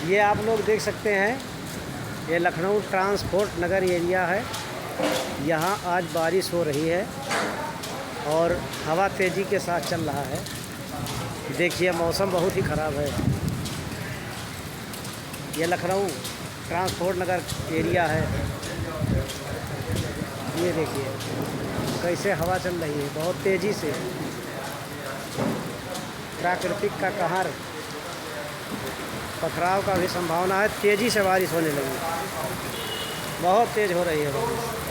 ये आप लोग देख सकते हैं, ये लखनऊ ट्रांसपोर्ट नगर एरिया है। यहाँ आज बारिश हो रही है और हवा तेज़ी के साथ चल रहा है। देखिए मौसम बहुत ही ख़राब है। ये लखनऊ ट्रांसपोर्ट नगर एरिया है। ये देखिए कैसे हवा चल रही है, बहुत तेज़ी से। प्राकृतिक का कहर, पथराव का भी संभावना है। तेज़ी से बारिश होने लगी, बहुत तेज़ हो रही है बारिश।